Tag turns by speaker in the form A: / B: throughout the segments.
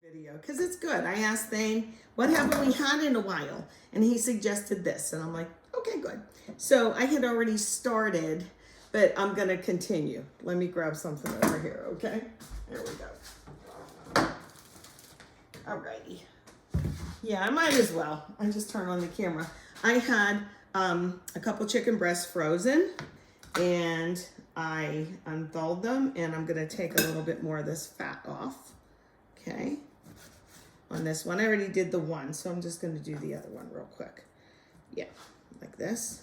A: video because it's good. I asked Thane, what haven't we had in a while? And he suggested this, and I'm like, okay, good. So I had already started, but I'm gonna continue. Let me grab something over here, okay? There we go. Alrighty. Yeah, I might as well. I just turned on the camera. I had a couple chicken breasts frozen, and I unthawed them, and I'm gonna take a little bit more of this fat off. Okay, on this one. I already did the one, so I'm just gonna do the other one real quick. Yeah, like this.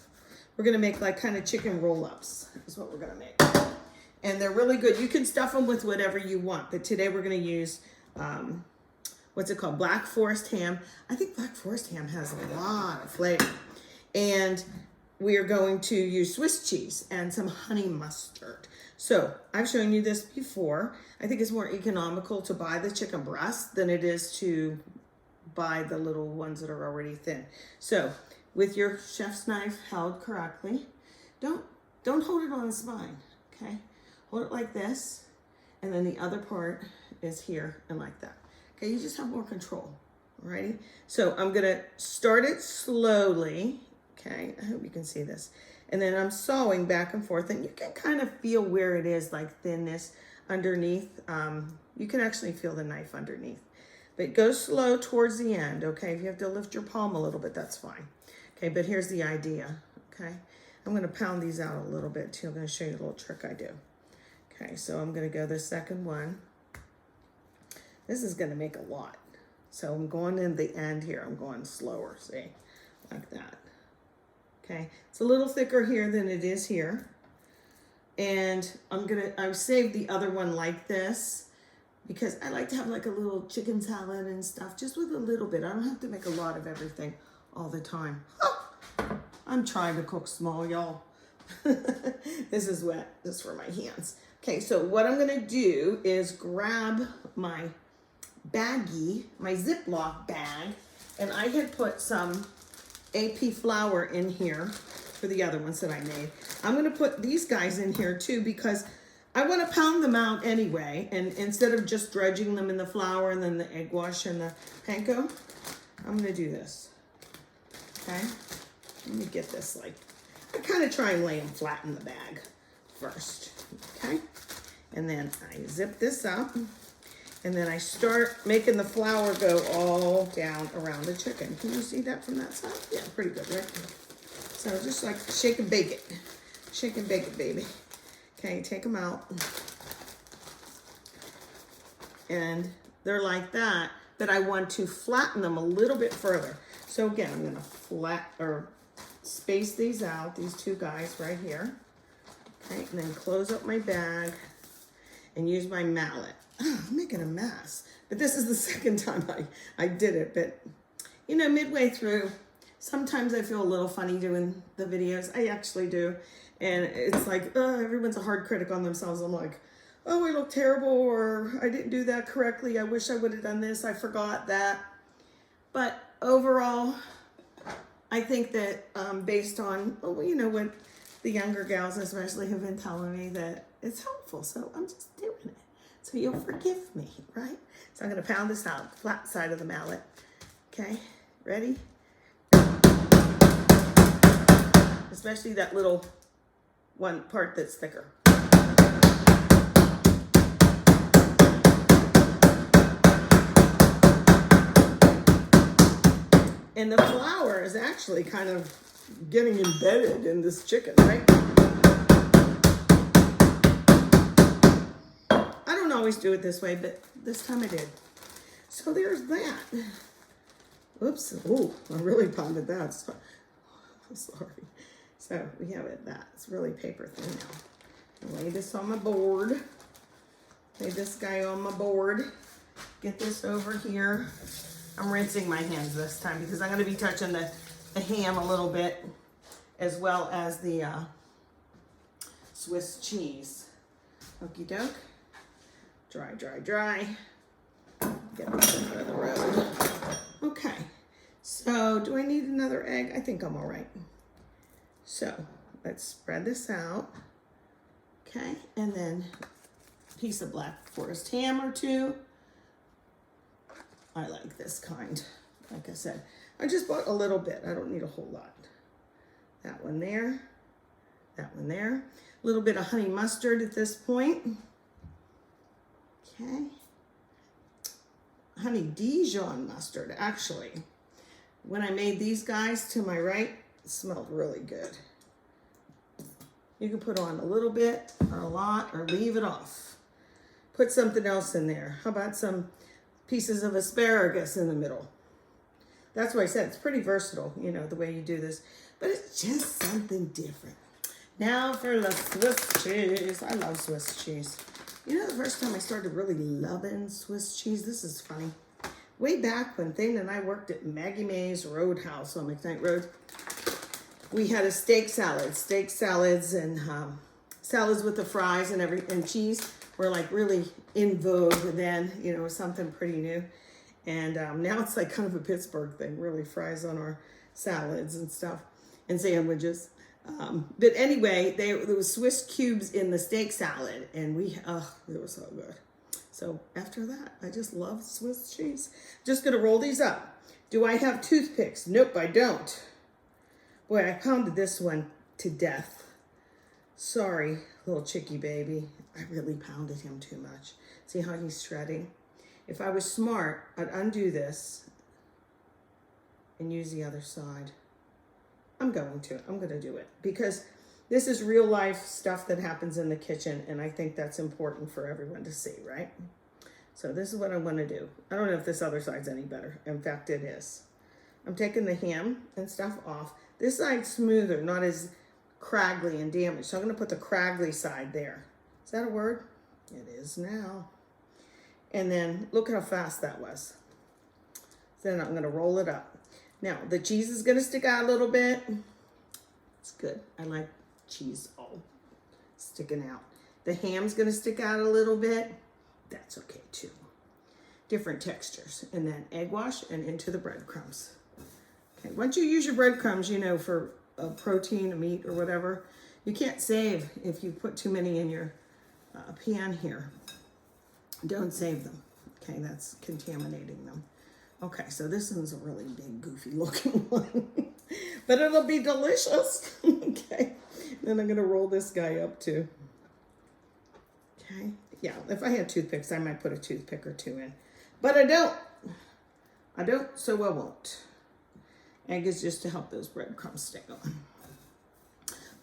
A: We're gonna make like kind of chicken roll-ups is what we're gonna make. And they're really good. You can stuff them with whatever you want, but today we're gonna use, what's it called? Black Forest ham. I think Black Forest ham has a lot of flavor. And we are going to use Swiss cheese and some honey mustard. So I've shown you this before. I think it's more economical to buy the chicken breast than it is to buy the little ones that are already thin. So with your chef's knife held correctly, don't hold it on the spine, okay? Hold it like this, and then the other part is here and like that. Okay, you just have more control, alrighty? So I'm gonna start it slowly, okay? I hope you can see this. And then I'm sawing back and forth, and you can kind of feel where it is, like thinness underneath. You can actually feel the knife underneath. But go slow towards the end, okay? If you have to lift your palm a little bit, that's fine. Okay, but here's the idea, okay? I'm gonna pound these out a little bit too. I'm gonna show you a little trick I do. Okay, so I'm gonna go the second one. This is gonna make a lot. So I'm going in the end here. I'm going slower, see? Like that. Okay, it's a little thicker here than it is here. And I've saved the other one like this because I like to have like a little chicken salad and stuff, just with a little bit. I don't have to make a lot of everything all the time. Oh, I'm trying to cook small, y'all. This is wet, just for my hands. Okay, so what I'm gonna do is grab my baggie, my Ziploc bag, and I had put some AP flour in here for the other ones that I made. I'm gonna put these guys in here too because I wanna pound them out anyway, and instead of just dredging them in the flour and then the egg wash and the panko, I'm gonna do this, okay? Let me get this, like, I kind of try and lay them flat in the bag first, okay? And then I zip this up, and then I start making the flour go all down around the chicken. Can you see that from that side? Yeah, pretty good, right? So just like shake and bake it. Shake and bake it, baby. Okay, take them out. And they're like that, but I want to flatten them a little bit further. So again, I'm gonna space these out, these two guys right here. Okay, and then close up my bag and use my mallet. I'm making a mess, but this is the second time I did it. But you know, midway through, sometimes I feel a little funny doing the videos. I actually do. And it's like, oh, everyone's a hard critic on themselves. I'm like, oh, I look terrible, or I didn't do that correctly. I wish I would have done this. I forgot that. But overall, I think that based on, you know, what the younger gals especially have been telling me, that it's helpful. So I'm just doing it. So you'll forgive me, right? So I'm gonna pound this out, flat side of the mallet. Okay, ready? Especially that little one part that's thicker. And the flour is actually kind of getting embedded in this chicken, right? I don't always do it this way, but this time I did. So there's that. Oops, oh, I really pounded that. Sorry. So we have it that. It's really paper thin now. I'll lay this on my board. Lay this guy on my board. Get this over here. I'm rinsing my hands this time because I'm going to be touching the ham a little bit, as well as the Swiss cheese. Okie doke. Dry, dry, dry. Get this out of the road. Okay. So do I need another egg? I think I'm all right. So let's spread this out. Okay. And then a piece of Black Forest ham or two. I like this kind. Like I said, I just bought a little bit. I don't need a whole lot. That one there. That one there. A little bit of honey mustard at this point. Okay. Honey Dijon mustard, actually. When I made these guys to my right, it smelled really good. You can put on a little bit or a lot or leave it off. Put something else in there. How about some pieces of asparagus in the middle? That's why I said it's pretty versatile, you know, the way you do this. But it's just something different. Now for the Swiss cheese. I love Swiss cheese. You know, the first time I started really loving Swiss cheese, this is funny. Way back when Thane and I worked at Maggie Mae's Roadhouse on McKnight Road, we had a steak salad. Steak salads and salads with the fries and cheese were like really in vogue then, you know, something pretty new. And now it's like kind of a Pittsburgh thing, really, fries on our salads and stuff and sandwiches. But anyway, there was Swiss cubes in the steak salad, and they were so good. So after that, I just love Swiss cheese. Just gonna roll these up. Do I have toothpicks? Nope, I don't. Boy, I pounded this one to death. Sorry, little chickie baby. I really pounded him too much. See how he's shredding? If I was smart, I'd undo this and use the other side. I'm going to do it because this is real life stuff that happens in the kitchen, and I think that's important for everyone to see, right? So this is what I want to do. I don't know if this other side's any better. In fact, it is. I'm taking the ham and stuff off. This side's smoother, not as craggly and damaged. So I'm going to put the craggly side there. Is that a word? It is now. And then look how fast that was. Then I'm going to roll it up. Now, the cheese is going to stick out a little bit. It's good. I like cheese all sticking out. The ham's going to stick out a little bit. That's okay, too. Different textures. And then egg wash and into the breadcrumbs. Okay, once you use your breadcrumbs, you know, for a protein, a meat, or whatever, you can't save if you put too many in your pan here. Don't save them. Okay, that's contaminating them. Okay, so this one's a really big, goofy looking one. But it'll be delicious. Okay, then I'm gonna roll this guy up too. Okay, yeah, if I had toothpicks, I might put a toothpick or two in. But I don't. So I won't. Egg is just to help those breadcrumbs stay on.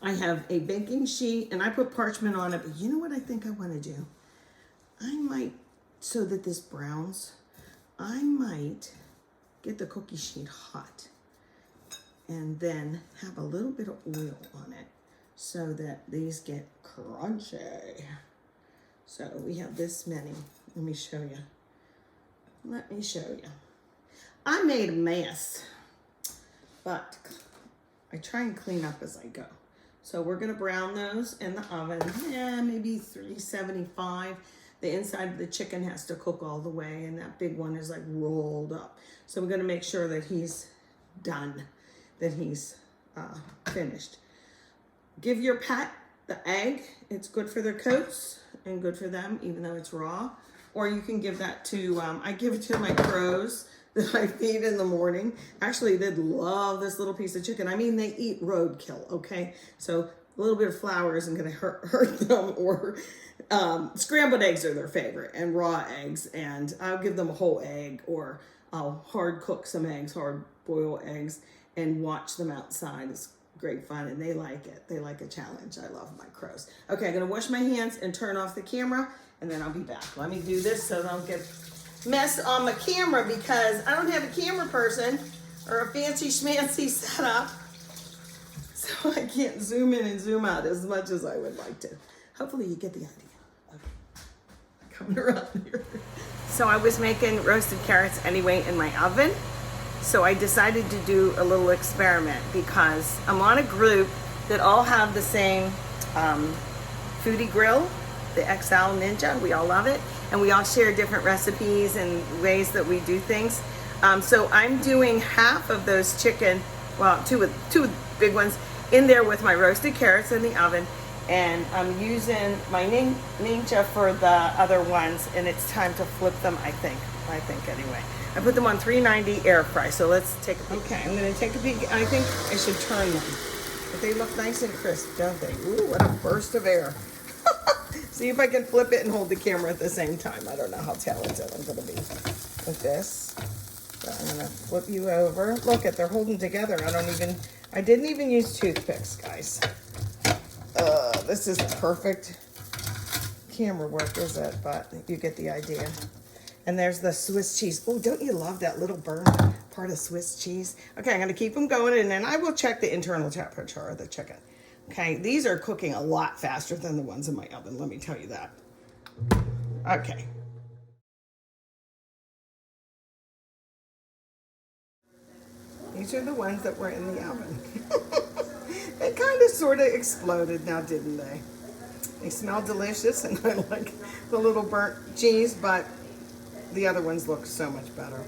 A: I have a baking sheet, and I put parchment on it, but you know what I think I wanna do? I might, so that this browns, I might get the cookie sheet hot and then have a little bit of oil on it so that these get crunchy. So we have this many. Let me show you. I made a mess, but I try and clean up as I go. So we're gonna brown those in the oven, maybe 375. The inside of the chicken has to cook all the way, and that big one is like rolled up. So we're gonna make sure that he's done, that he's finished. Give your pet the egg. It's good for their coats and good for them, even though it's raw. Or you can give that to, I give it to my crows that I feed in the morning. Actually, they'd love this little piece of chicken. I mean, they eat roadkill, okay? So a little bit of flour isn't gonna hurt them, or scrambled eggs are their favorite, and raw eggs, and I'll give them a whole egg, or I'll hard cook some eggs, hard boil eggs, and watch them outside. It's great fun, and they like it. They like a challenge. I love my crows. Okay, I'm gonna wash my hands and turn off the camera, and then I'll be back. Let me do this so I don't get mess on my camera, because I don't have a camera person or a fancy schmancy setup, so I can't zoom in and zoom out as much as I would like to. Hopefully you get the idea. Coming around here. So I was making roasted carrots anyway in my oven. So I decided to do a little experiment because I'm on a group that all have the same foodie grill, the XL Ninja. We all love it. And we all share different recipes and ways that we do things. So I'm doing half of those chicken, well, two big ones in there with my roasted carrots in the oven. And I'm using my Ninja for the other ones, and it's time to flip them, I think anyway. I put them on 390 air fry, so let's take a peek. Okay, I'm gonna take a peek. I think I should turn them. But they look nice and crisp, don't they? Ooh, what a burst of air. See if I can flip it and hold the camera at the same time. I don't know how talented I'm gonna be with this. So I'm gonna flip you over. Look at, they're holding together. I didn't even use toothpicks, guys. This is perfect camera work, is it? But you get the idea. And there's the Swiss cheese. Oh, don't you love that little burned part of Swiss cheese? Okay, I'm gonna keep them going, and then I will check the internal temperature of the chicken. Okay, these are cooking a lot faster than the ones in my oven, let me tell you that. Okay. These are the ones that were in the oven. They kind of sort of exploded now, didn't they? They smell delicious, and I like the little burnt cheese, but the other ones look so much better.